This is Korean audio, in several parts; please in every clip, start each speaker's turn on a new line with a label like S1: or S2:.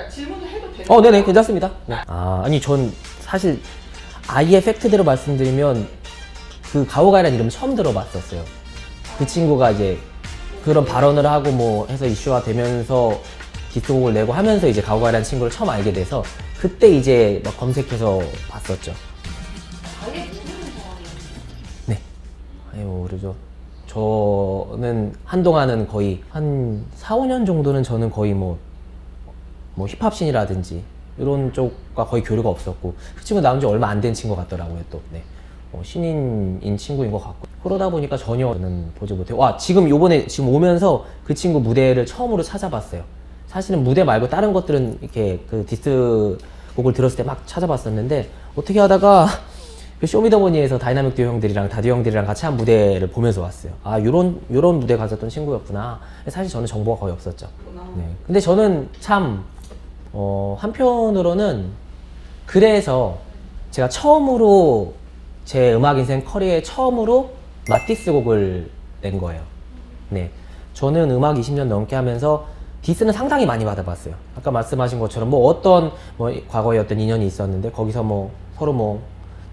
S1: 질문을 해도 되나요?
S2: 네네, 괜찮습니다. 네. 아니, 전 사실 아예 팩트대로 말씀드리면 그 가오가이라는 이름 처음 들어봤었어요. 그 친구가 이제 그런 발언을 하고 뭐 해서 이슈화 되면서 디스곡을 내고 하면서 이제 가오가이라는 친구를 처음 알게 돼서 그때 이제 막 검색해서 봤었죠.
S1: 아예 모르는 상황이었어요.
S2: 네. 아니, 뭐, 그러죠. 저는 한동안은 거의 한 4, 5년 정도는 저는 거의 뭐 힙합씬이라든지 이런 쪽과 거의 교류가 없었고 그 친구 나온 지 얼마 안 된 친구 같더라고요 또. 네. 신인인 친구인 것 같고 그러다 보니까 전혀 저는 보지 못해요. 지금 요번에 지금 오면서 그 친구 무대를 처음으로 찾아봤어요. 사실은 무대 말고 다른 것들은 이렇게 그 디스 곡을 들었을 때 막 찾아봤었는데 어떻게 하다가 그 쇼미더머니에서 다이나믹 듀오 형들이랑 다듀 형들이랑 같이 한 무대를 보면서 왔어요. 요런 무대 가졌던 친구였구나. 사실 저는 정보가 거의 없었죠. 네. 근데 저는 참 한편으로는 그래서 제가 처음으로 제 음악 인생 커리어에 처음으로 맞디스 곡을 낸 거예요. 네. 저는 음악 20년 넘게 하면서 디스는 상당히 많이 받아봤어요. 아까 말씀하신 것처럼 어떤 과거에 어떤 인연이 있었는데 거기서 서로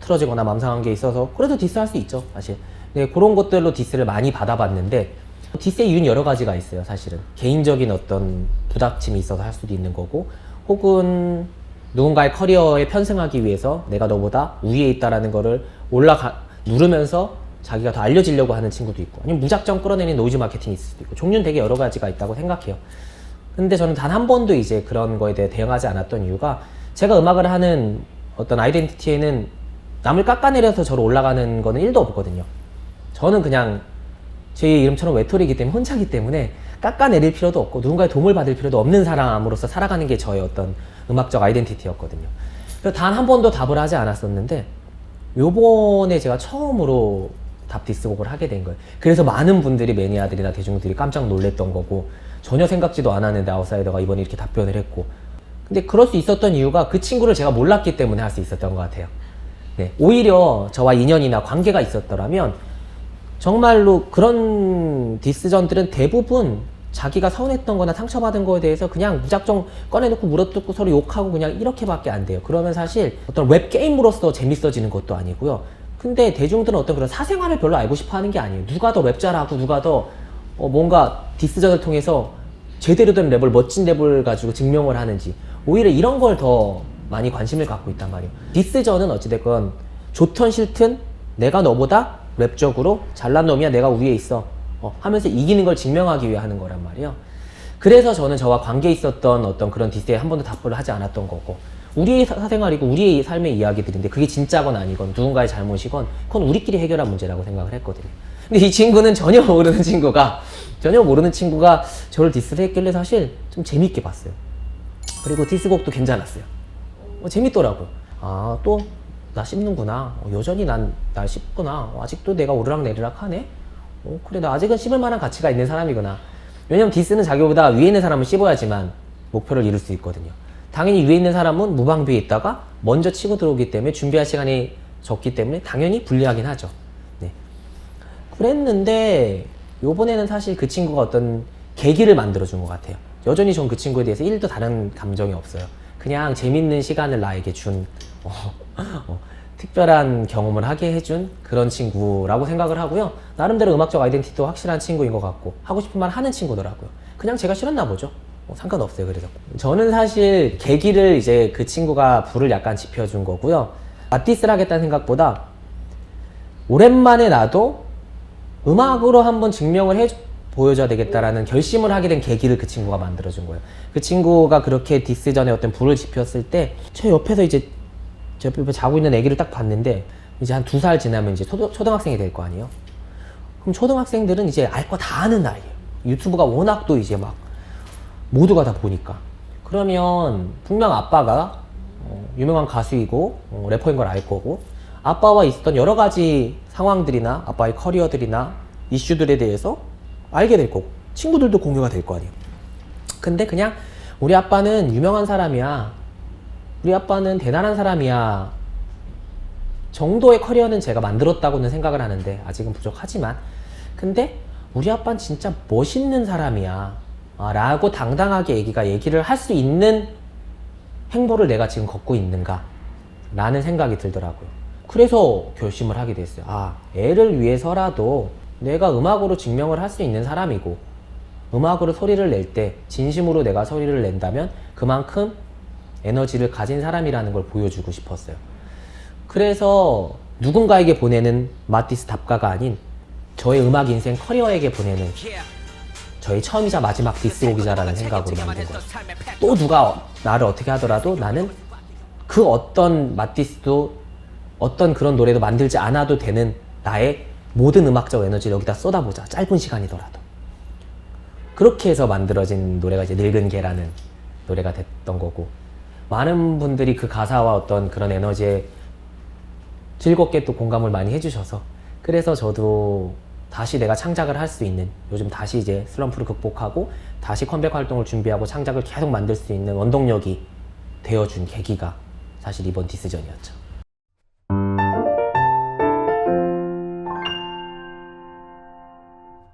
S2: 틀어지거나 맘상한 게 있어서 그래도 디스할 수 있죠, 사실. 네, 그런 것들로 디스를 많이 받아봤는데 디스의 이유는 여러 가지가 있어요, 사실은. 개인적인 어떤 부닥침이 있어서 할 수도 있는 거고 혹은 누군가의 커리어에 편승하기 위해서 내가 너보다 우위에 있다라는 거를 누르면서 자기가 더 알려지려고 하는 친구도 있고 아니면 무작정 끌어내는 노이즈 마케팅이 있을 수도 있고 종류는 되게 여러 가지가 있다고 생각해요. 근데 저는 단 한 번도 이제 그런 거에 대해 대응하지 않았던 이유가 제가 음악을 하는 어떤 아이덴티티에는 남을 깎아내려서 저로 올라가는 거는 1도 없거든요. 저는 그냥 제 이름처럼 외톨이기 때문에 혼자기 때문에 깎아내릴 필요도 없고 누군가의 도움을 받을 필요도 없는 사람으로서 살아가는 게 저의 어떤 음악적 아이덴티티였거든요. 그래서 단 한 번도 답을 하지 않았었는데 요번에 제가 처음으로 답 디스곡을 하게 된 거예요. 그래서 많은 분들이 매니아들이나 대중들이 깜짝 놀랬던 거고 전혀 생각지도 않았는데 아웃사이더가 이번에 이렇게 답변을 했고 근데 그럴 수 있었던 이유가 그 친구를 제가 몰랐기 때문에 할 수 있었던 것 같아요. 네, 오히려 저와 인연이나 관계가 있었더라면 정말로 그런 디스전들은 대부분 자기가 서운했던 거나 상처받은 거에 대해서 그냥 무작정 꺼내놓고 물어뜯고 서로 욕하고 그냥 이렇게밖에 안 돼요. 그러면 사실 어떤 웹게임으로서 재밌어지는 것도 아니고요. 근데 대중들은 어떤 그런 사생활을 별로 알고 싶어 하는 게 아니에요. 누가 더 랩 잘하고 누가 더 뭔가 디스전을 통해서 제대로 된 랩을 멋진 랩을 가지고 증명을 하는지 오히려 이런 걸 더 많이 관심을 갖고 있단 말이에요. 디스전은 어찌됐건 좋든 싫든 내가 너보다 랩적으로 잘난 놈이야 내가 위에 있어 하면서 이기는 걸 증명하기 위해 하는 거란 말이에요. 그래서 저는 저와 관계 있었던 어떤 그런 디스에 한 번도 답변을 하지 않았던 거고 우리의 사생활이고 우리의 삶의 이야기들인데 그게 진짜건 아니건 누군가의 잘못이건 그건 우리끼리 해결할 문제라고 생각을 했거든요. 근데 이 친구는 전혀 모르는 친구가 저를 디스를 했길래 사실 좀 재밌게 봤어요. 그리고 디스곡도 괜찮았어요. 재밌더라고. 또 나 씹는구나. 여전히 날 씹구나. 아직도 내가 오르락내리락 하네. 그래 나 아직은 씹을 만한 가치가 있는 사람이구나. 왜냐면 디스는 자기보다 위에 있는 사람을 씹어야지만 목표를 이룰 수 있거든요. 당연히 위에 있는 사람은 무방비에 있다가 먼저 치고 들어오기 때문에 준비할 시간이 적기 때문에 당연히 불리하긴 하죠. 네. 그랬는데 요번에는 사실 그 친구가 어떤 계기를 만들어준 것 같아요. 여전히 전 그 친구에 대해서 1도 다른 감정이 없어요. 그냥 재밌는 시간을 나에게 준 특별한 경험을 하게 해준 그런 친구라고 생각을 하고요. 나름대로 음악적 아이덴티티도 확실한 친구인 것 같고 하고 싶은 말 하는 친구더라고요. 그냥 제가 싫었나 보죠. 상관없어요. 그래서 저는 사실 계기를 이제 그 친구가 불을 약간 지펴준 거고요. 맞디스를 하겠다는 생각보다 오랜만에 나도 음악으로 한번 증명을 보여줘야 되겠다라는 결심을 하게 된 계기를 그 친구가 만들어준 거예요. 그 친구가 그렇게 디스 전에 어떤 불을 지폈을 때 제 옆에서 이제 제 옆에 자고 있는 애기를 딱 봤는데 이제 한 2살 지나면 이제 초등학생이 될 거 아니에요. 그럼 초등학생들은 이제 알 거 다 아는 나이에요. 유튜브가 워낙 또 이제 막 모두가 다 보니까. 그러면 분명 아빠가 유명한 가수이고 래퍼인 걸 알 거고 아빠와 있었던 여러 가지 상황들이나 아빠의 커리어들이나 이슈들에 대해서 알게 될 거고 친구들도 공유가 될 거 아니에요. 근데 그냥 우리 아빠는 유명한 사람이야, 우리 아빠는 대단한 사람이야 정도의 커리어는 제가 만들었다고는 생각을 하는데 아직은 부족하지만 근데 우리 아빠는 진짜 멋있는 사람이야 라고 당당하게 얘기를 할 수 있는 행보를 내가 지금 걷고 있는가 라는 생각이 들더라고요. 그래서 결심을 하게 됐어요. 아, 애를 위해서라도 내가 음악으로 증명을 할 수 있는 사람이고, 음악으로 소리를 낼 때 진심으로 내가 소리를 낸다면 그만큼 에너지를 가진 사람이라는 걸 보여주고 싶었어요. 그래서 누군가에게 보내는 마티스 답가가 아닌 저의 음악 인생 커리어에게 보내는 저의 처음이자 마지막 디스곡이자라는 생각으로 만든 거예요. 또 누가 나를 어떻게 하더라도 나는 그 어떤 마티스도 어떤 그런 노래도 만들지 않아도 되는 나의 모든 음악적 에너지를 여기다 쏟아보자. 짧은 시간이더라도. 그렇게 해서 만들어진 노래가 이제 늙은 개라는 노래가 됐던 거고, 많은 분들이 그 가사와 어떤 그런 에너지에 즐겁게 또 공감을 많이 해주셔서, 그래서 저도 다시 내가 창작을 할 수 있는, 요즘 다시 이제 슬럼프를 극복하고 다시 컴백 활동을 준비하고 창작을 계속 만들 수 있는 원동력이 되어준 계기가 사실 이번 디스전이었죠.